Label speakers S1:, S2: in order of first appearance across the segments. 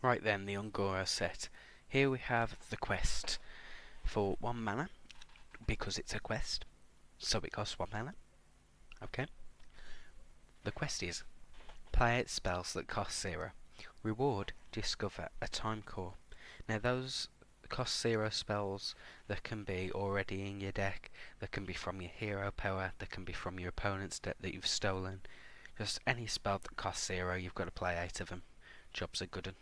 S1: Right then, the Ungoro set. Here we have the quest for 1 mana, because it's a quest, so it costs 1 mana. Okay. The quest is play 8 spells that cost 0. Reward, discover a time core. Now those cost 0 spells that can be already in your deck, that can be from your hero power, that can be from your opponent's deck that you've stolen. Just any spell that costs 0, you've got to play 8 of them. Job's a good one.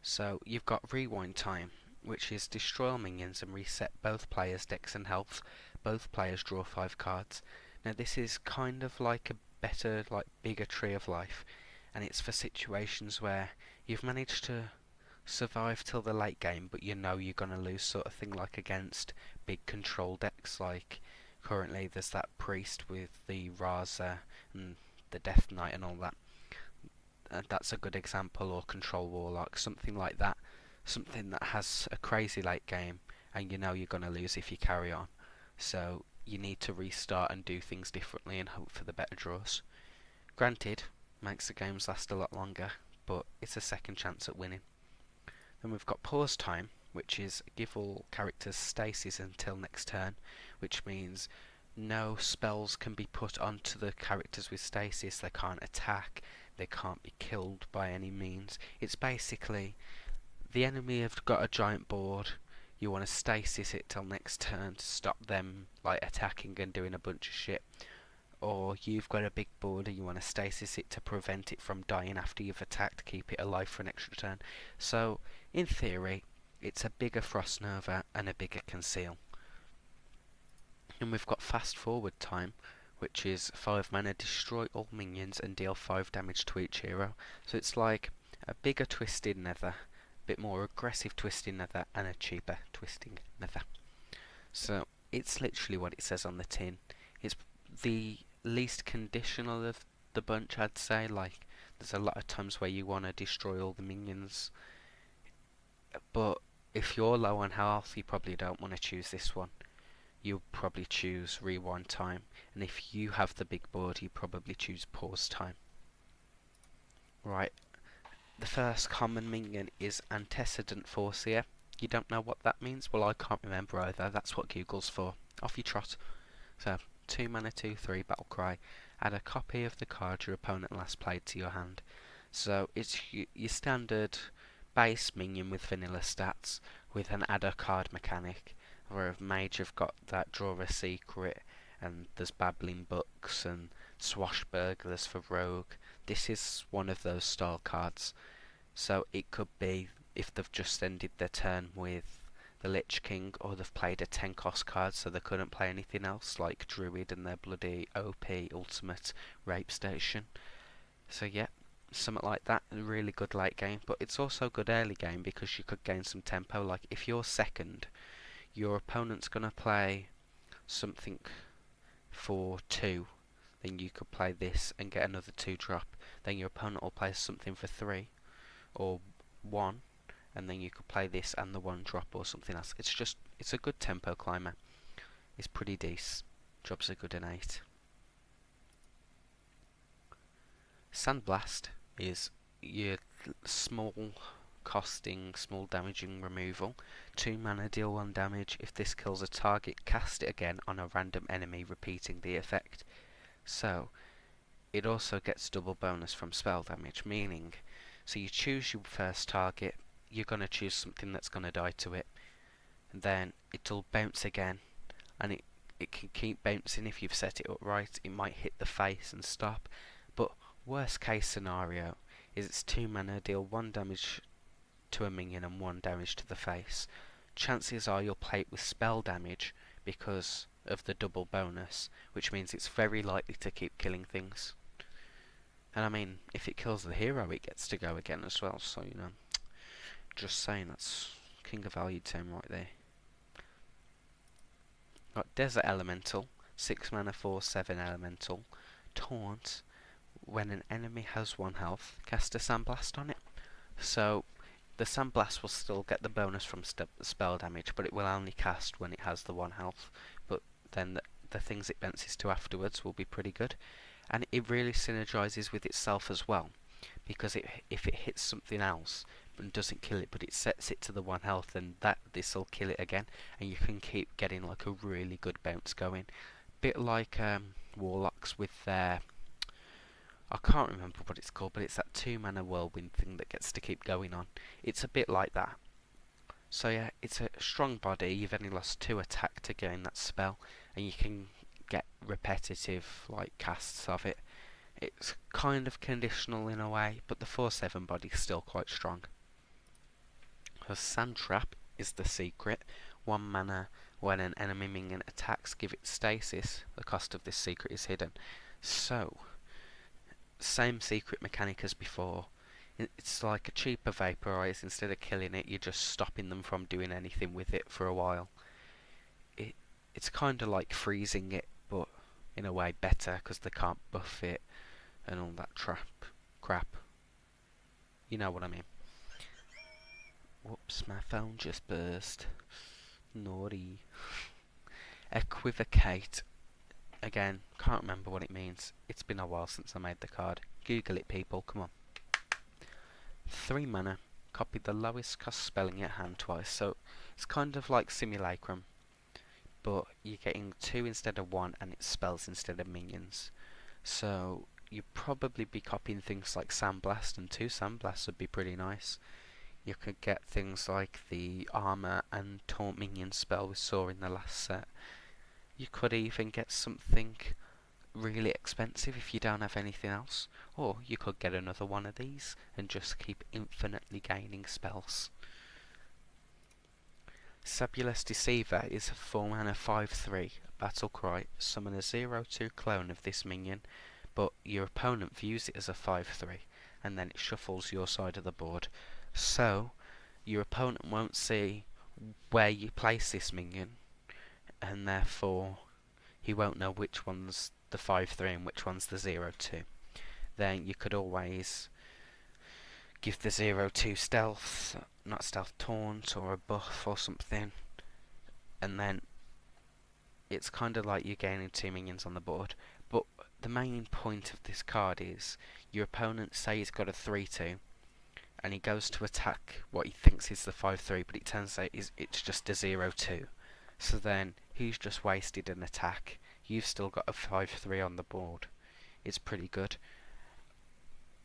S1: So you've got rewind time, which is destroy all minions and reset both players' decks and health. Both players draw 5 cards. Now this is kind of like a better, bigger tree of life, and it's for situations where you've managed to survive till the late game, but you know you're gonna lose, sort of thing, like against big control decks. Like currently there's that priest with the Raza and the Death Knight and all that. That's a good example, or control warlock, something like that, something that has a crazy late game and you know you're going to lose if you carry on, so you need to restart and do things differently and hope for the better draws. Granted, makes the games last a lot longer, but it's a second chance at winning. Then we've got pause time, which is give all characters stasis until next turn, which means no spells can be put onto the characters with stasis. They can't attack, they can't be killed by any means. It's basically the enemy have got a giant board, you want to stasis it till next turn to stop them attacking and doing a bunch of shit, or you've got a big board and you want to stasis it to prevent it from dying after you've attacked, keep it alive for an extra turn. So in theory it's a bigger Frost Nova and a bigger Conceal. And we've got fast forward time, which is 5 mana, destroy all minions and deal 5 damage to each hero. So it's like a bigger Twisted Nether, a bit more aggressive Twisted Nether, and a cheaper Twisting Nether. So it's literally what it says on the tin. It's the least conditional of the bunch, I'd say. Like, there's a lot of times where you want to destroy all the minions, but if you're low on health you probably don't want to choose this one. You'll probably choose rewind time, and if you have the big board you probably choose pause time. Right, the first common minion is Antecedent Forcier. You don't know what that means? Well, I can't remember either. That's what Google's for. Off you trot. So 2 mana 2/3 battle cry. Add a copy of the card your opponent last played to your hand. So it's your standard base minion with vanilla stats with an add a card mechanic. Where mage have got that draw a secret, and there's babbling books and swashbucklers for rogue. This is one of those style cards. So it could be if they've just ended their turn with the Lich King, or they've played a 10 cost card so they couldn't play anything else, like Druid and their bloody OP ultimate rape station. So yeah, something like that, a really good late game, but it's also good early game because you could gain some tempo. Like if you're second, your opponent's going to play something for 2, then you could play this and get another 2 drop. Then your opponent will play something for 3 or 1, and then you could play this and the 1 drop or something else. It's a good tempo climber. It's pretty decent. Jobs are good in 8. Sandblast is your small costing, small damaging removal. 2 mana, deal 1 damage. If this kills a target, cast it again on a random enemy, repeating the effect. So it also gets double bonus from spell damage, meaning, so you choose your first target, you're going to choose something that's going to die to it, and then it'll bounce again, and it can keep bouncing if you've set it up right. It might hit the face and stop, but worst case scenario is it's 2 mana, deal 1 damage to a minion and 1 damage to the face. Chances are you'll play it with spell damage because of the double bonus, which means it's very likely to keep killing things. And I mean, if it kills the hero it gets to go again as well, so you know, just saying, that's king of value tome right there. Got Desert Elemental, 6 mana 4/7 elemental. Taunt, when an enemy has 1 health, cast a Sandblast on it. So the Sandblast will still get the bonus from spell damage, but it will only cast when it has the 1 health. But then the things it bounces to afterwards will be pretty good. And it really synergizes with itself as well. because if it hits something else and doesn't kill it, but it sets it to the 1 health, then this'll kill it again, and you can keep getting like a really good bounce going. Bit like warlocks with their, I can't remember what it's called, but it's that 2-mana whirlwind thing that gets to keep going on. It's a bit like that. So yeah, it's a strong body. You've only lost 2 attack to gain that spell, and you can get repetitive like casts of it. It's kind of conditional in a way, but the 4/7 body's still quite strong. So Sand Trap is the secret. 1 mana. When an enemy minion attacks, give it stasis. The cost of this secret is hidden. So, same secret mechanic as before. It's like a cheaper vaporize. Instead of killing it, you're just stopping them from doing anything with it for a while. It's kind of like freezing it, but in a way better, because they can't buff it and all that crap. You know what I mean. Whoops, my phone just burst. Naughty. Equivocate. Again, can't remember what it means. It's been a while since I made the card. Google it, people, come on. 3 mana. Copy the lowest cost spell in your hand twice. So it's kind of like Simulacrum, but you're getting 2 instead of 1, and it's spells instead of minions. So you'd probably be copying things like Sandblast, and 2 Sandblasts would be pretty nice. You could get things like the armor and taunt minion spell we saw in the last set. You could even get something really expensive if you don't have anything else, or you could get another one of these and just keep infinitely gaining spells. Sabulous Deceiver is a 4 mana 5/3 battle cry. Summon a 0/2 clone of this minion, but your opponent views it as a 5/3, and then it shuffles your side of the board. So your opponent won't see where you place this minion, and therefore he won't know which one's the 5/3 and which one's the 0/2. Then you could always give the 0/2 stealth, not stealth, taunt, or a buff or something, and then it's kind of like you're gaining 2 minions on the board. But the main point of this card is your opponent, say he's got a 3/2, and he goes to attack what he thinks is the 5/3, but it turns out it's just a 0/2. So then he's just wasted an attack. You've still got a 5/3 on the board. It's pretty good.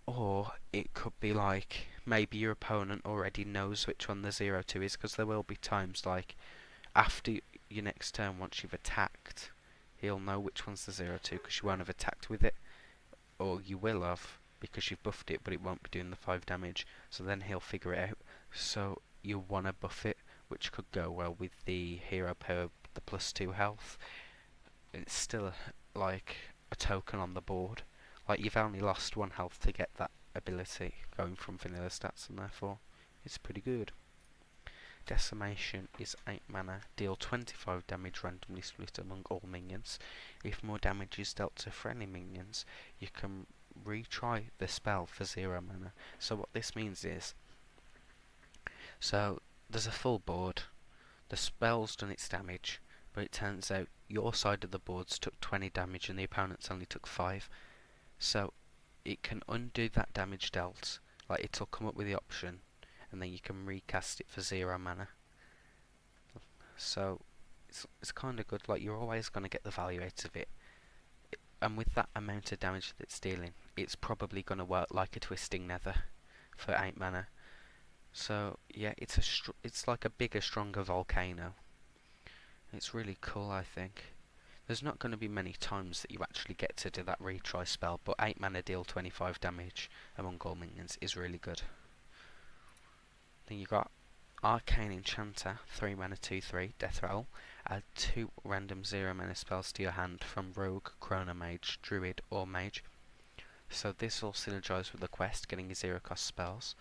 S1: Or it could be like maybe your opponent already knows which one the 0/2 is, because there will be times like after your next turn, once you've attacked, he'll know which one's the 0/2 because you won't have attacked with it, or you will have because you've buffed it, but it won't be doing the 5 damage. So then he'll figure it out. So you want to buff it, which could go well with the hero power, the +2 health. It's still like a token on the board. Like you've only lost 1 health to get that ability going from vanilla stats, and therefore it's pretty good. Decimation is 8 mana, deal 25 damage randomly split among all minions. If more damage is dealt to friendly minions, you can retry the spell for 0 mana. So what this means is, so there's a full board, the spell's done its damage, but it turns out your side of the boards took 20 damage and the opponent's only took 5. So it can undo that damage dealt, like it'll come up with the option, and then you can recast it for 0 mana. So it's kind of good, like you're always going to get the value out of it. And with that amount of damage that it's dealing, it's probably going to work like a Twisting Nether for 8 mana. So yeah, it's like a bigger, stronger volcano. It's really cool, I think. There's not going to be many times that you actually get to do that retry spell, but 8 mana deal 25 damage among all minions is really good. Then you got Arcane Enchanter, 3 mana 2/3, Death Rattle. Add 2 random 0 mana spells to your hand from Rogue, Chrono Mage, Druid or Mage. So this will synergize with the quest, getting you 0 cost spells.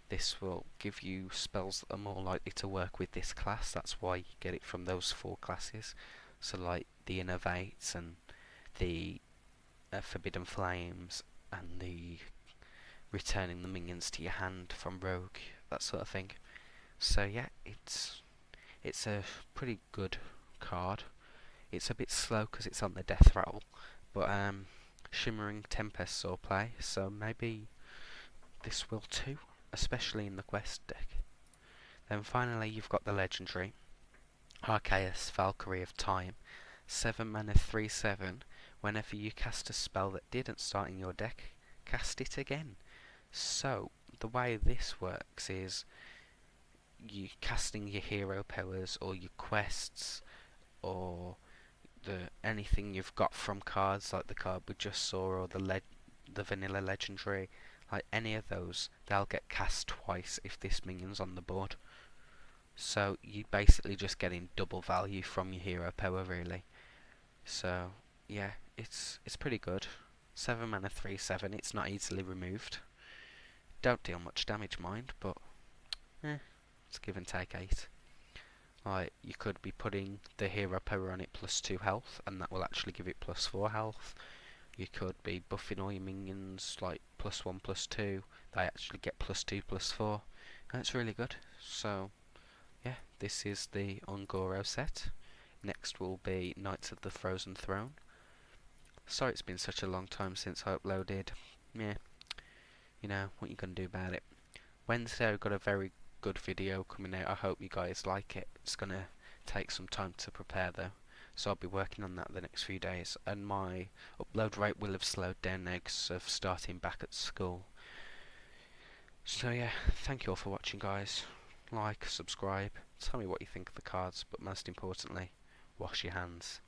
S1: This will give you spells that are more likely to work with this class. That's why you get it from those 4 classes. So like the Innovates and the Forbidden Flames and the returning the minions to your hand from Rogue, that sort of thing. So yeah, it's a pretty good card. It's a bit slow because it's on the Death Rattle, but Shimmering Tempest saw play, so maybe this will too, especially in the quest deck. Then finally you've got the legendary Arceus Valkyrie of Time, 7 mana 3/7. Whenever you cast a spell that didn't start in your deck, cast it again. So the way this works is you casting your hero powers or your quests or anything you've got from cards like the card we just saw or the vanilla legendary, like any of those, they'll get cast twice if this minion's on the board. So you basically just getting double value from your hero power really. So yeah, it's pretty good. 7 mana 3/7. It's not easily removed. Don't deal much damage, mind, but it's give and take 8. Like, you could be putting the hero power on it +2 health, and that will actually give it +4 health. You could be buffing all your minions like +1, +2. They actually get +2, +4. And it's really good. So, yeah, this is the Ungoro set. Next will be Knights of the Frozen Throne. Sorry it's been such a long time since I uploaded. Yeah, you know, what you gonna do about it. Wednesday I've got a very good video coming out. I hope you guys like it. It's gonna take some time to prepare though, so I'll be working on that the next few days, and my upload rate will have slowed down now because of starting back at school. So yeah, thank you all for watching, guys. Like, subscribe, tell me what you think of the cards, but most importantly, wash your hands.